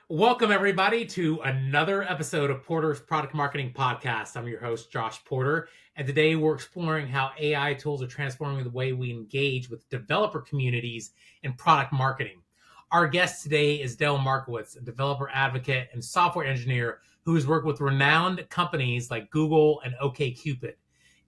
Welcome, everybody, to another episode of Porter's Product Marketing Podcast. I'm your host, Josh Porter, and today we're exploring how AI tools are transforming the way we engage with developer communities in product marketing. Our guest today is Dale Markowitz, a developer advocate and software engineer who has worked with renowned companies like Google and Ok Cupid.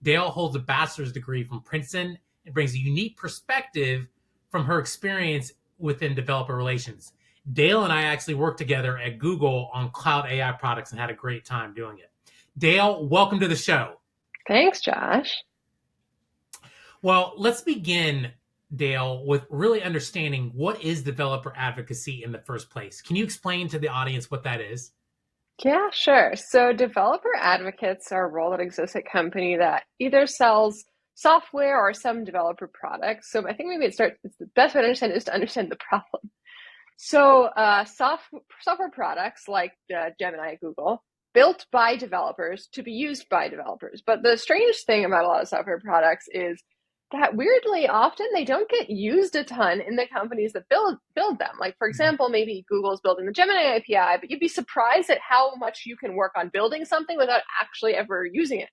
Dale holds a bachelor's degree from Princeton and brings a unique perspective from her experience within developer relations. Dale and I actually worked together at Google on cloud AI products and had a great time doing it. Dale, welcome to the show. Thanks, Josh. Well, let's begin, Dale, with really understanding what is developer advocacy in the first place. Can you explain to the audience what that is? Yeah, sure. So developer advocates are a role that exists at a company that either sells software or some developer products. So I think maybe it's the best way to understand it is to understand the problem. So software products like Gemini at Google, built by developers to be used by developers. But the strange thing about a lot of software products is that weirdly often they don't get used a ton in the companies that build them. Like, for example, maybe Google's building the Gemini API, but you'd be surprised at how much you can work on building something without actually ever using it.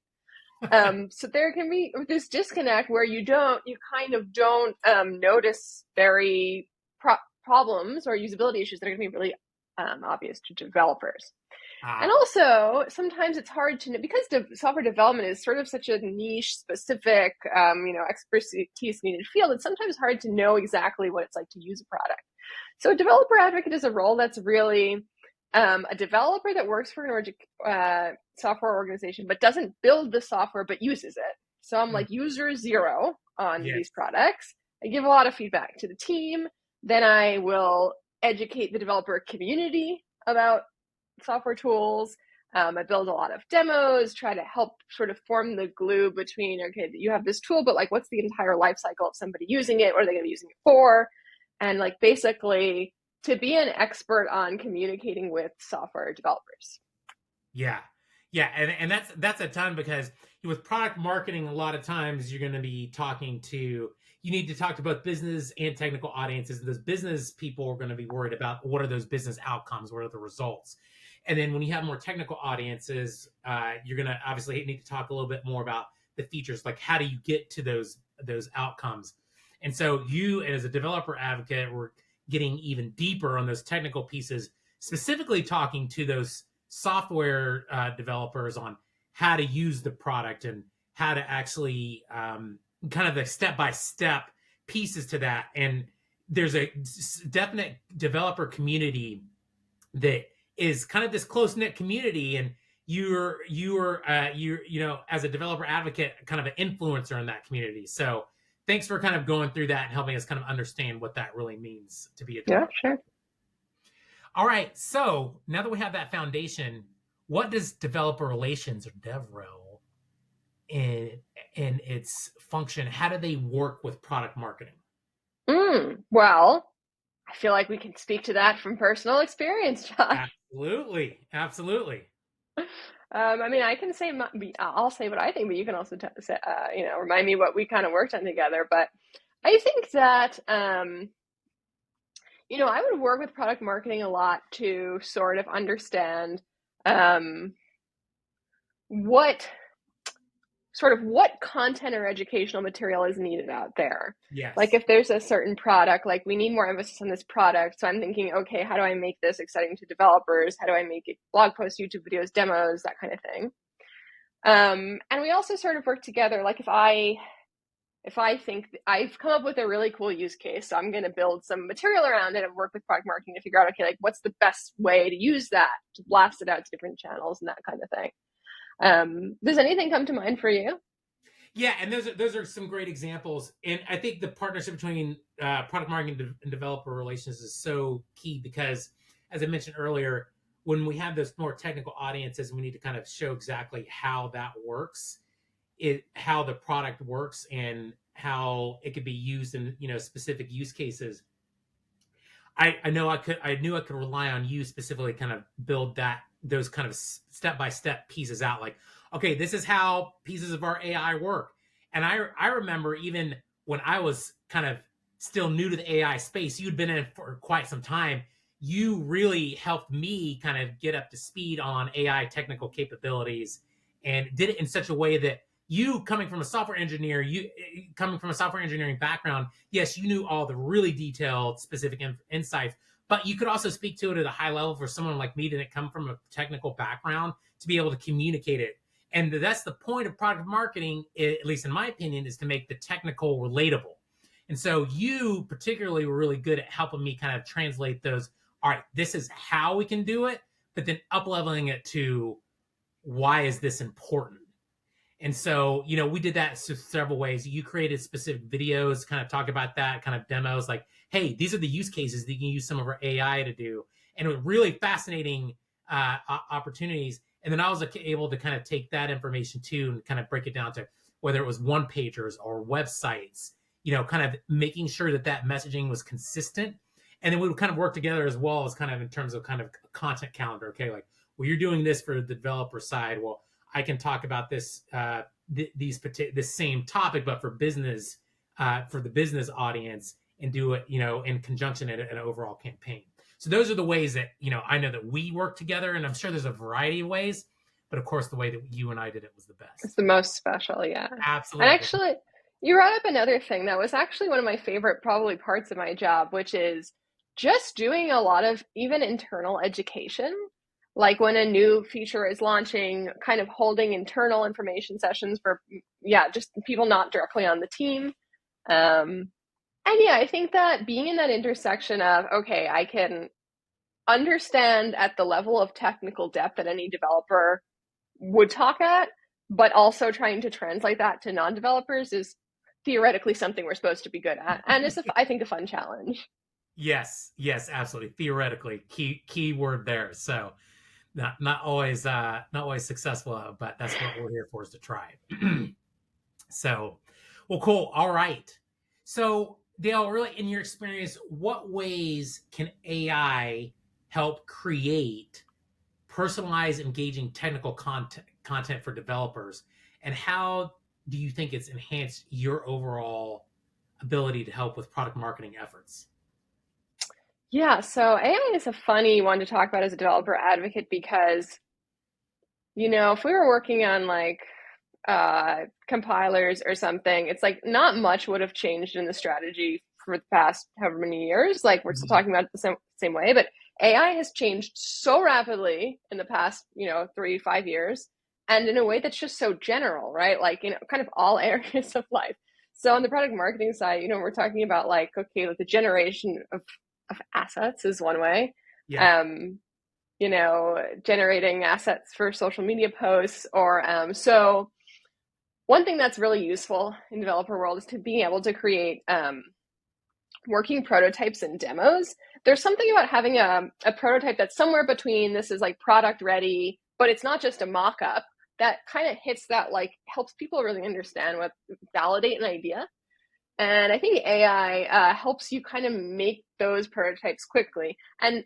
So there can be this disconnect where you kind of don't notice very problems or usability issues that are going to be really obvious to developers. And also, sometimes it's hard to know because software development is sort of such a niche, specific, expertise needed field. It's sometimes hard to know exactly what it's like to use a product. So, a developer advocate is a role that's really a developer that works for an software organization, but doesn't build the software, but uses it. So, I'm like user zero on these products. I give a lot of feedback to the team. Then I will educate the developer community about software tools. I build a lot of demos, try to help sort of form the glue between, okay, you have this tool, but like, what's the entire life cycle of somebody using it? What are they going to be using it for? And like, basically to be an expert on communicating with software developers. Yeah. Yeah. And that's a ton because with product marketing, a lot of times you're going to be you need to talk to both business and technical audiences. And those business people are going to be worried about what are those business outcomes? What are the results? And then when you have more technical audiences, you're going to obviously need to talk a little bit more about the features, like how do you get to those outcomes? And so you, as a developer advocate, were getting even deeper on those technical pieces, specifically talking to those software developers on how to use the product and how to actually kind of the step-by-step pieces to that. And there's a definite developer community that is kind of this close-knit community, and you're as a developer advocate, kind of an influencer in that community. So thanks for kind of going through that and helping us kind of understand what that really means to be a developer. Yeah, sure. All right, so now that we have that foundation, what does developer relations or DevRel in its function? How do they work with product marketing? Well, I feel like we can speak to that from personal experience, Josh. Absolutely. I mean, I'll say what I think, but you can also remind me what we kind of worked on together. But I think that, I would work with product marketing a lot to sort of understand what content or educational material is needed out there. Yes. Like if there's a certain product, like we need more emphasis on this product. So I'm thinking, okay, how do I make this exciting to developers? How do I make it blog posts, YouTube videos, demos, that kind of thing? And we also sort of work together. Like if I think I've come up with a really cool use case, so I'm going to build some material around it and work with product marketing to figure out, okay, like what's the best way to use that to blast it out to different channels and that kind of thing. Does anything come to mind for you? Yeah, and those are some great examples. And I think the partnership between product marketing and developer relations is so key because, as I mentioned earlier, when we have those more technical audiences, we need to kind of show exactly how that works, how the product works, and how it could be used in specific use cases. I knew I could rely on you specifically, kind of build those kind of step-by-step pieces out. Like, okay, this is how pieces of our AI work. And I remember even when I was kind of still new to the AI space, you'd been in it for quite some time. you really helped me kind of get up to speed on AI technical capabilities, and did it in such a way that you, coming from a software engineer, you coming from a software engineering background, yes, you knew all the really detailed, specific insights, but you could also speak to it at a high level for someone like me that didn't come from a technical background to be able to communicate it. And that's the point of product marketing, at least in my opinion, is to make the technical relatable. And so you particularly were really good at helping me kind of translate those. All right, this is how we can do it, but then up leveling it to why is this important? And so, we did that several ways. You created specific videos, kind of talk about that, kind of demos like, hey, these are the use cases that you can use some of our AI to do. And it was really fascinating opportunities. And then I was able to kind of take that information too and kind of break it down to whether it was one pagers or websites, kind of making sure that that messaging was consistent. And then we would kind of work together as well as kind of in terms of kind of content calendar. Okay, like, well, you're doing this for the developer side. Well, I can talk about this this same topic, but for business, for the business audience, and do it, in conjunction in an overall campaign. So those are the ways that I know that we work together, and I'm sure there's a variety of ways, but of course the way that you and I did it was the It's best. the most special, yeah. And Absolutely. actually, you brought up another thing that was actually one of my favorite probably parts of my job, which is just doing a lot of even internal education. Like when a new feature is launching, kind of holding internal information sessions for, yeah, just people not directly on the team. And yeah, I think that being in that intersection of, okay, I can understand at the level of technical depth that any developer would talk at, but also trying to translate that to non-developers is theoretically something we're supposed to be good at, and is, I think, a fun challenge. Yes, yes, absolutely. Theoretically, key word there. So not always successful, but that's what we're here for, is to try. So, well, cool. All right. So, Dale, really, in your experience, what ways can AI help create personalized, engaging technical content for developers, and how do you think it's enhanced your overall ability to help with product marketing efforts? Yeah, so AI is a funny one to talk about as a developer advocate because, if we were working on like compilers or something, it's like not much would have changed in the strategy for the past however many years. Like we're still Mhm. talking about it the same way, but AI has changed so rapidly in the past, 3 to 5 years, and in a way that's just so general, right? Like, kind of all areas of life. So on the product marketing side, we're talking about like, okay, like the generation of assets is one way. Yeah. Um, generating assets for social media posts or so one thing that's really useful in developer world is to be able to create working prototypes and demos. There's something about having a prototype that's somewhere between this is like product ready, but it's not just a mock-up, that kind of hits that, like, helps people really understand validate an idea. And I think AI helps you kind of make those prototypes quickly. And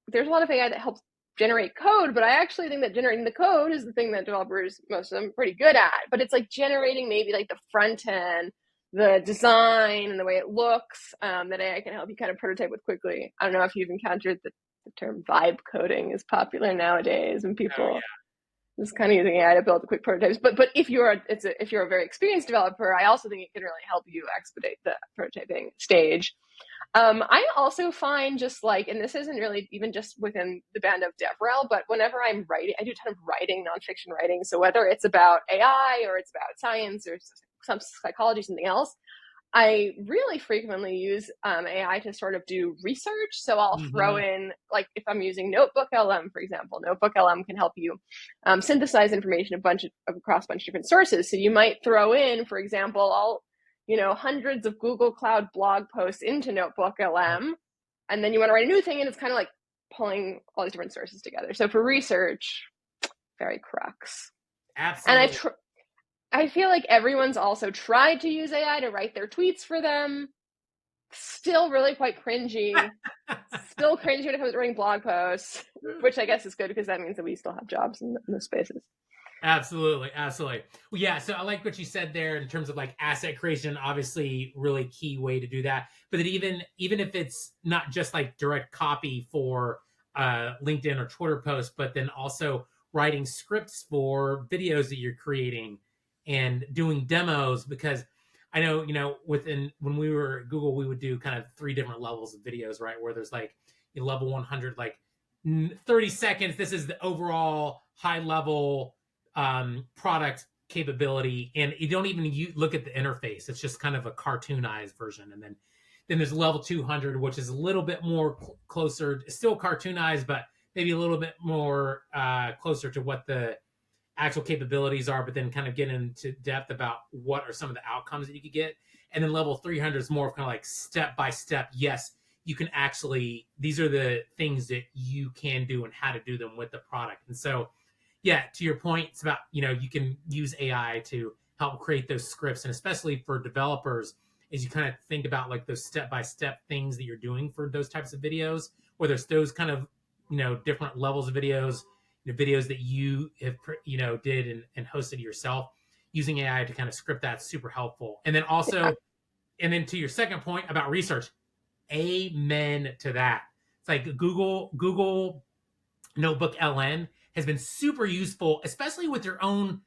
there's a lot of AI that helps generate code, but I actually think that generating the code is the thing that developers, most of them, are pretty good at. But it's like generating maybe like the front end, the design, and the way it looks, that AI can help you kind of prototype with quickly. I don't know if you've encountered the term vibe coding is popular nowadays, and Oh people yeah. just kind of using AI to build quick prototypes. But if you're a very experienced developer, I also think it can really help you expedite the prototyping stage. I also find just like, and this isn't really even just within the band of DevRel, but whenever I'm writing, I do a ton of writing, nonfiction writing. So whether it's about AI or it's about science or some psychology, something else, I really frequently use AI to sort of do research. So I'll throw Hmm. in, like, if I'm using Notebook LM, for example, Notebook LM can help you synthesize information across a bunch of different sources. So you might throw in, for example, all hundreds of Google Cloud blog posts into Notebook LM, and then you want to write a new thing, and it's kind of like pulling all these different sources together. So for research, very crux. And Absolutely. I feel like everyone's also tried to use AI to write their tweets for them. Still really quite cringy. Still cringy when it comes to writing blog posts, which I guess is good because that means that we still have jobs in those spaces. Absolutely, absolutely. Well, yeah. So I like what you said there in terms of like asset creation. Obviously, really key way to do that. But that even if it's not just like direct copy for LinkedIn or Twitter posts, but then also writing scripts for videos that you're creating and doing demos. Because I know within when we were at Google, we would do kind of three different levels of videos, right? Where there's like level 100, like 30 seconds. This is the overall high level product capability, and you don't even look at the interface. It's just kind of a cartoonized version, and then there's level 200, which is a little bit more closer, still cartoonized, but maybe a little bit more closer to what the actual capabilities are, but then kind of get into depth about what are some of the outcomes that you could get. And then level 300 is more of kind of like step by step. Yes, you can actually, these are the things that you can do and how to do them with the product. And so, yeah, to your point, it's about, you can use AI to help create those scripts. And especially for developers, as you kind of think about like those step by step things that you're doing for those types of videos, whether it's those kind of, different levels of videos, videos that you have did and hosted yourself, using AI to kind of script that's super helpful. And then also, and then to your second point about research, amen to that. It's like Google Notebook LM has been super useful, especially with your own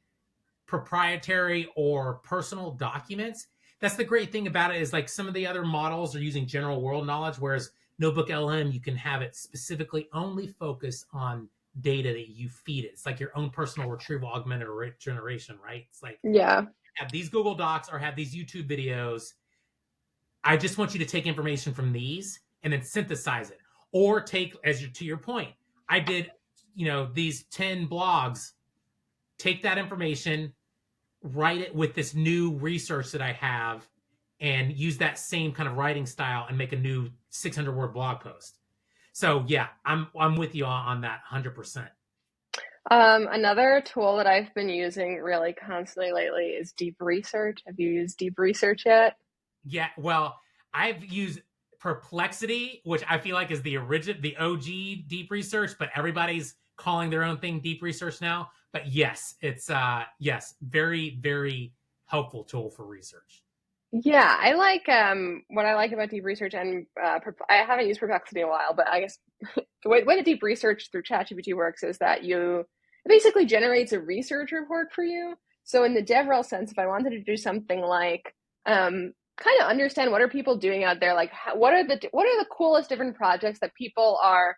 proprietary or personal documents. That's the great thing about it, is like some of the other models are using general world knowledge, whereas Notebook LM, you can have it specifically only focus on data that you feed it. It's like your own personal retrieval augmented generation, right? It's like, Yeah. have these Google Docs or have these YouTube videos. I just want you to take information from these and then synthesize it. Or take, to your point, I did, these 10 blogs, take that information, write it with this new research that I have, and use that same kind of writing style and make a new 600 word blog post. So yeah, I'm with you on that 100%. Another tool that I've been using really constantly lately is deep research. Have you used deep research yet? Yeah, well, I've used Perplexity, which I feel like is the OG deep research, but everybody's calling their own thing deep research now. But yes, it's yes, very, very helpful tool for research. Yeah, I like what I like about deep research, and I haven't used Perplexity in a while, but I guess the way the deep research through ChatGPT works is that it basically generates a research report for you. So in the DevRel sense, if I wanted to do something like kind of understand what are people doing out there, like what are the coolest different projects that people are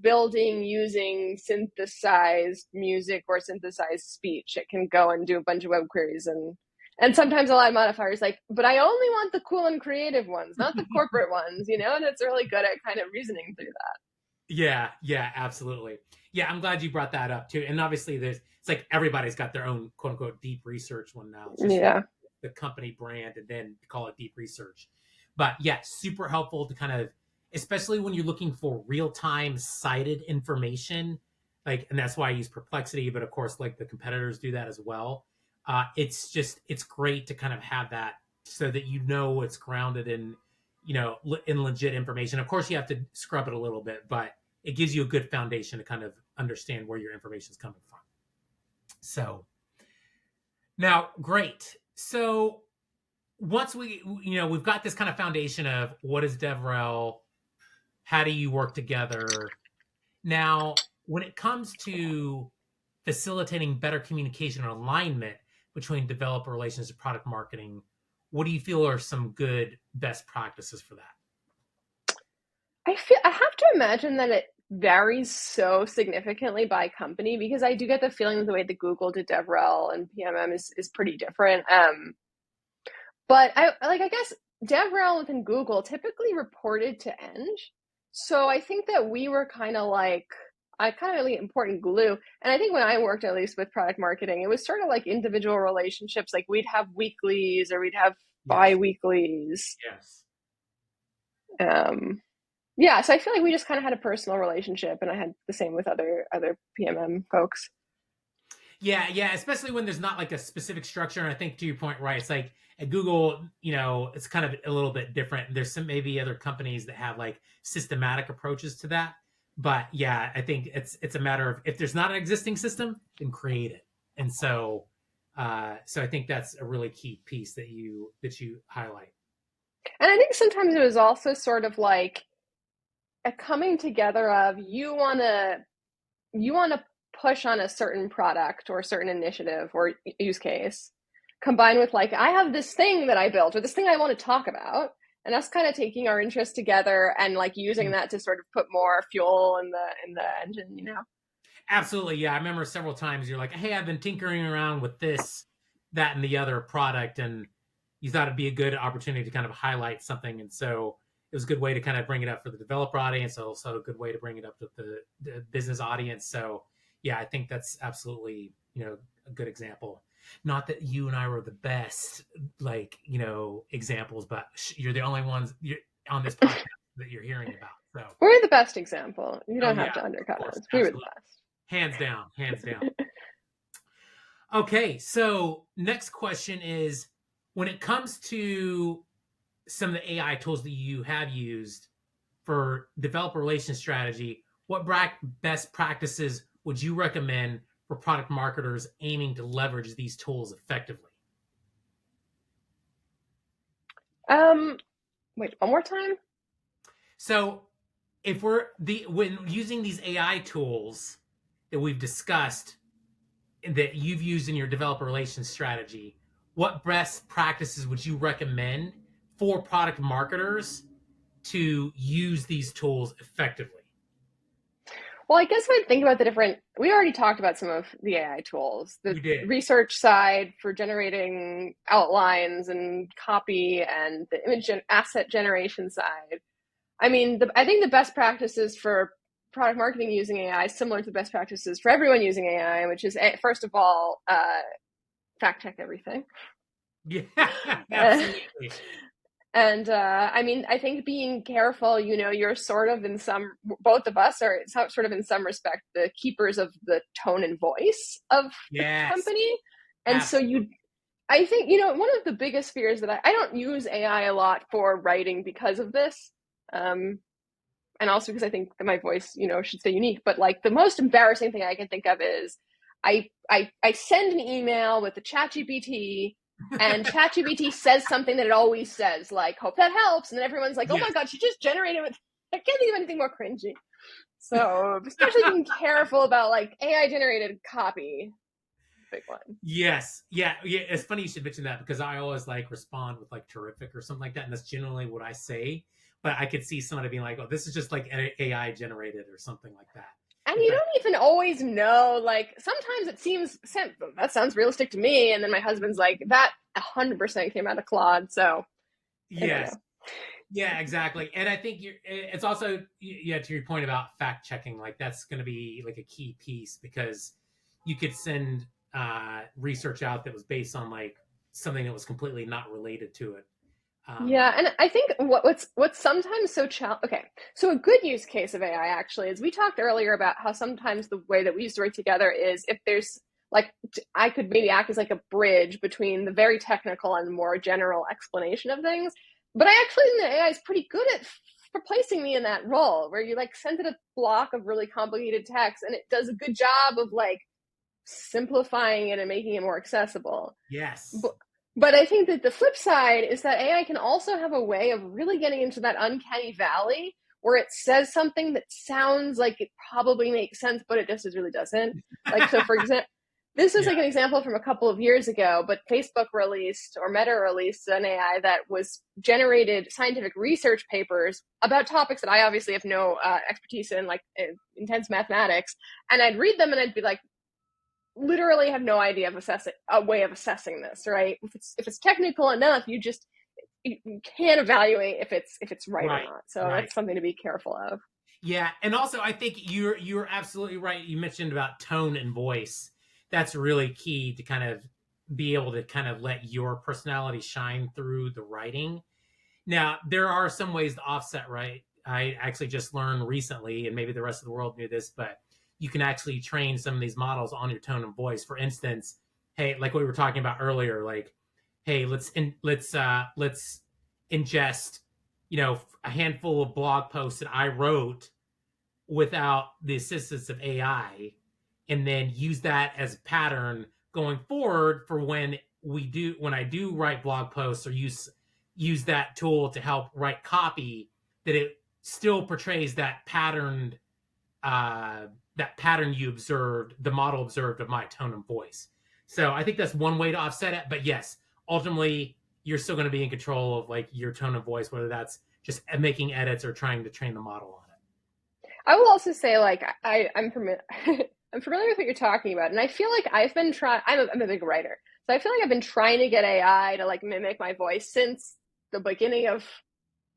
building using synthesized music or synthesized speech, it can go and do a bunch of web queries and sometimes a lot of modifiers like, but I only want the cool and creative ones, not the corporate ones, and it's really good at kind of reasoning through that. Yeah, yeah, absolutely. Yeah, I'm glad you brought that up too. And obviously, it's like everybody's got their own quote unquote deep research one now. It's just Yeah. the company brand and then call it deep research. But yeah, super helpful to kind of, especially when you're looking for real time cited information. Like, and that's why I use Perplexity, but of course, like the competitors do that as well. It's great to kind of have that so that it's grounded in in legit information. Of course, you have to scrub it a little bit, but it gives you a good foundation to kind of understand where your information is coming from. So now, great. So once we've got this kind of foundation of what is DevRel, how do you work together? Now, when it comes to facilitating better communication and alignment between developer relations and product marketing, what do you feel are some good best practices for that? I have to imagine that it varies so significantly by company because I do get the feeling that the way the Google did DevRel and PMM is pretty different. But I guess DevRel within Google typically reported to Eng. So I think that we were kind of like I kind of really important glue. And I think when I worked at least with product marketing, it was sort of like individual relationships. Like we'd have weeklies or we'd have Yes. bi-weeklies. Yes. Um, yeah, so I feel like we just kind of had a personal relationship, and I had the same with other PMM folks. Yeah, yeah, especially when there's not like a specific structure. And I think to your point, right? It's like at Google, it's kind of a little bit different. There's some maybe other companies that have like systematic approaches to that. But yeah, I think it's a matter of, if there's not an existing system, then create it. And so I think that's a really key piece that you highlight. And I think sometimes it was also sort of like a coming together of you want to push on a certain product or a certain initiative or use case, combined with like, I have this thing that I built or this thing I want to talk about, and us kind of taking our interests together and like using that to sort of put more fuel in the engine, you know. Absolutely, yeah. I remember several times you're like, "Hey, I've been tinkering around with this, that, and the other product," and you thought it'd be a good opportunity to kind of highlight something. And so it was a good way to kind of bring it up for the developer audience, also a good way to bring it up to the business audience. So yeah, I think that's absolutely, a good example. Not that you and I were the best, like, examples, but you're the only ones on this podcast that you're hearing about. So, We're the best example. You oh don't yeah, have to of undercut course, us. We were the absolutely, best. hands down, hands down. Okay, so next question is, when it comes to some of the AI tools that you have used for developer relations strategy, what best practices would you recommend for product marketers aiming to leverage these tools effectively? Um, Wait, one more time. So, if when using these AI tools that we've discussed, that you've used in your developer relations strategy, what best practices would you recommend for product marketers to use these tools effectively? Well, I guess if I think about the different, we already talked about some of the AI tools, the We did. research side for generating outlines and copy, and the image asset generation side. I mean, I think the best practices for product marketing using AI is similar to the best practices for everyone using AI, which is, first of all, fact check everything. Yeah, Uh, absolutely. And I mean, I think being careful, you're sort of in some, both of us are sort of in some respect the keepers of the tone and voice of the Yes, company. And so absolutely. I think, one of the biggest fears that I don't use AI a lot for writing because of this. Um, and also because I think that my voice, should stay unique. But like the most embarrassing thing I can think of is I send an email with the ChatGPT, and ChatGPT says something that it always says, like "hope that helps," and then everyone's like, "Oh Yes. my god, she just generated with." I can't think of anything more cringy. So especially being careful about like AI generated copy, big one. Yes. Yeah. Yeah. It's funny you should mention that, because I always like respond with like terrific or something like that. And that's generally what I say. But I could see somebody being like, oh, this is just like AI generated or something like that. And In you fact, don't even always know. Like sometimes it seems that sounds realistic to me, and then my husband's like, "That 100% came out of Claude." So I don't yes. know. Yeah, exactly. And I think it's also, yeah, to your point about fact checking, like that's going to be like a key piece, because you could send research out that was based on like something that was completely not related to it. Um, Yeah, and I think what's sometimes so okay. So a good use case of AI actually is, we talked earlier about how sometimes the way that we used to write together is, if there's like, I could maybe act as like a bridge between the very technical and more general explanation of things. But I actually think that AI is pretty good at replacing me in that role, where you like send it a block of really complicated text and it does a good job of like simplifying it and making it more accessible. yes. But, but I think that the flip side is that AI can also have a way of really getting into that uncanny valley where it says something that sounds like it probably makes sense, but it just really doesn't. Like, so for example, this is Yeah. like an example from a couple of years ago, but Facebook released, or Meta released, an AI that was generated scientific research papers about topics that I obviously have no expertise in, like intense mathematics. And I'd read them and I'd be like, literally have no idea of assessing a way of assessing this, right? If it's technical enough, you can't evaluate if it's right or Right. not. So Right. that's something to be careful of. Yeah, and also I think you're absolutely right. You mentioned about tone and voice. That's really key to kind of be able to kind of let your personality shine through the writing. Now, there are some ways to offset, right? I actually just learned recently, and maybe the rest of the world knew this, but you can actually train some of these models on your tone and voice. For instance, hey, like what we were talking about earlier, like, hey, let's ingest, a handful of blog posts that I wrote, without the assistance of AI, and then use that as a pattern going forward for when I do write blog posts or use that tool to help write copy, that it still portrays uh, that pattern you observed, the model observed of my tone and voice. So I think that's one way to offset it. But yes, ultimately you're still going to be in control of like your tone of voice, whether that's just making edits or trying to train the model on it. I will also say, like, I'm familiar. I'm familiar with what you're talking about, and I feel like I've been trying. I'm a big writer, so I feel like I've been trying to get AI to like mimic my voice since the beginning of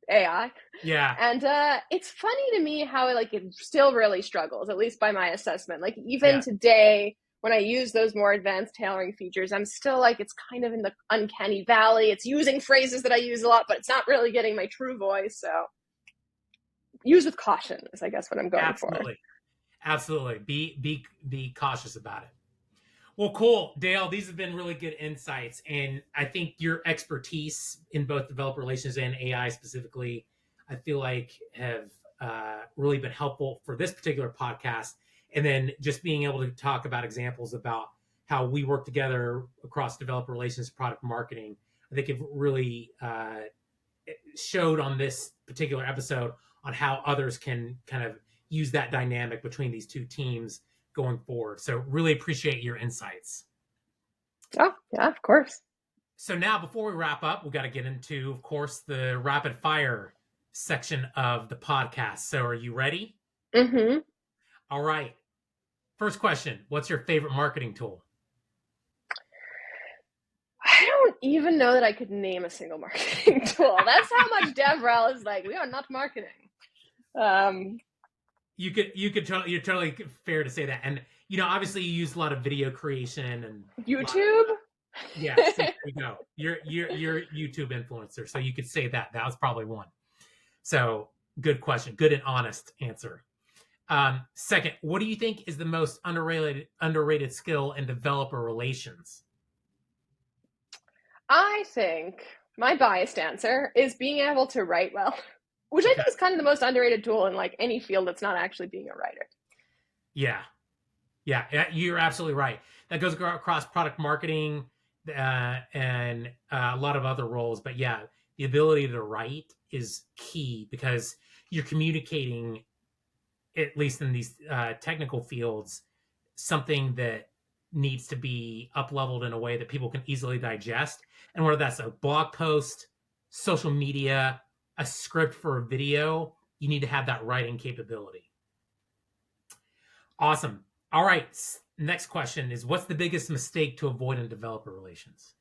AI. Yeah. And it's funny to me how it still really struggles, at least by my assessment. Like even Yeah. today, when I use those more advanced tailoring features, I'm still like, it's kind of in the uncanny valley. It's using phrases that I use a lot, but it's not really getting my true voice. So use with caution is, I guess, what I'm going for. Absolutely. Be cautious about it. Well, cool, Dale. These have been really good insights, and I think your expertise in both developer relations and AI specifically, I feel like have really been helpful for this particular podcast. And then just being able to talk about examples about how we work together across developer relations, product marketing, I think it really showed on this particular episode on how others can kind of use that dynamic between these two teams going forward. So really appreciate your insights. Oh, yeah, of course. So now before we wrap up, we've got to get into, of course, the rapid fire section of the podcast. So are you ready? Mm-hmm. All right. First question. What's your favorite marketing tool? I don't even know that I could name a single marketing tool. That's how much DevRel is like, we are not marketing. You're totally fair to say that. And, obviously you use a lot of video creation and YouTube. Yeah, see, there you go. You're YouTube influencer, so you could say that. That was probably one. So good question. Good and honest answer. Second, what do you think is the most underrated skill in developer relations? I think my biased answer is being able to write well, which I think is kind of the most underrated tool in like any field that's not actually being a writer. Yeah, you're absolutely right. That goes across product marketing and a lot of other roles. But yeah, the ability to write is key because you're communicating, at least in these technical fields, something that needs to be up leveled in a way that people can easily digest. And whether that's a blog post, social media, a script for a video, you need to have that writing capability. Awesome. All right. Next question is, what's the biggest mistake to avoid in developer relations?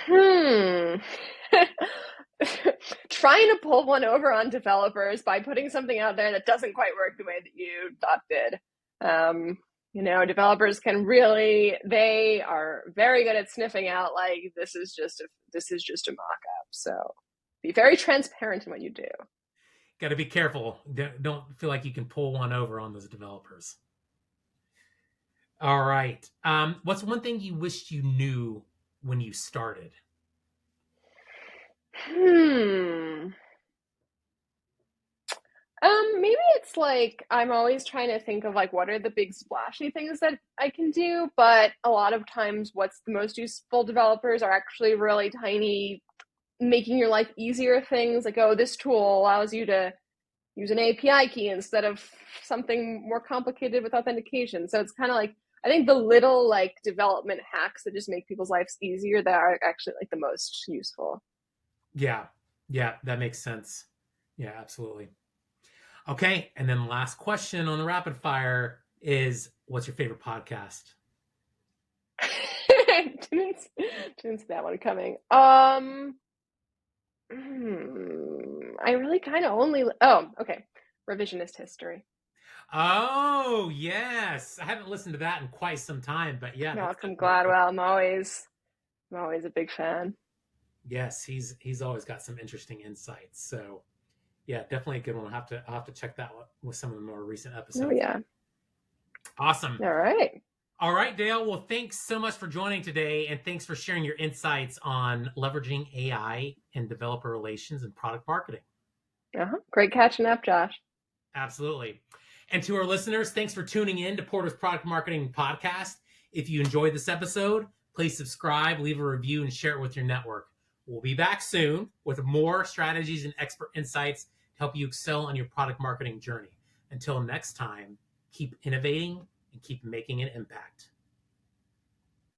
Trying to pull one over on developers by putting something out there that doesn't quite work the way that you thought did. Developers they are very good at sniffing out like this is just a mock-up. So be very transparent in what you do. Got to be careful. Don't feel like you can pull one over on those developers. All right. What's one thing you wished you knew when you started? Maybe it's like I'm always trying to think of like what are the big splashy things that I can do, but a lot of times what's the most useful developers are actually really tiny, making your life easier things like, oh, this tool allows you to use an API key instead of something more complicated with authentication. So it's kind of like, I think the little like development hacks that just make people's lives easier that are actually like the most useful. Yeah, that makes sense. Yeah, absolutely. Okay, and then last question on the rapid fire is, what's your favorite podcast? didn't see that one coming. I really kind of only. Oh, okay. Revisionist History. Oh yes, I haven't listened to that in quite some time, but yeah, Malcolm Gladwell. I'm always a big fan. Yes, he's always got some interesting insights. So yeah, definitely a good one. I'll have to check that one with some of the more recent episodes. Oh yeah. Awesome. All right, Dale. Well, thanks so much for joining today, and thanks for sharing your insights on leveraging AI in developer relations and product marketing. Great catching up, Josh. Absolutely. And to our listeners, thanks for tuning in to Porter's Product Marketing Podcast. If you enjoyed this episode, please subscribe, leave a review, and share it with your network. We'll be back soon with more strategies and expert insights to help you excel on your product marketing journey. Until next time, keep innovating and keep making an impact.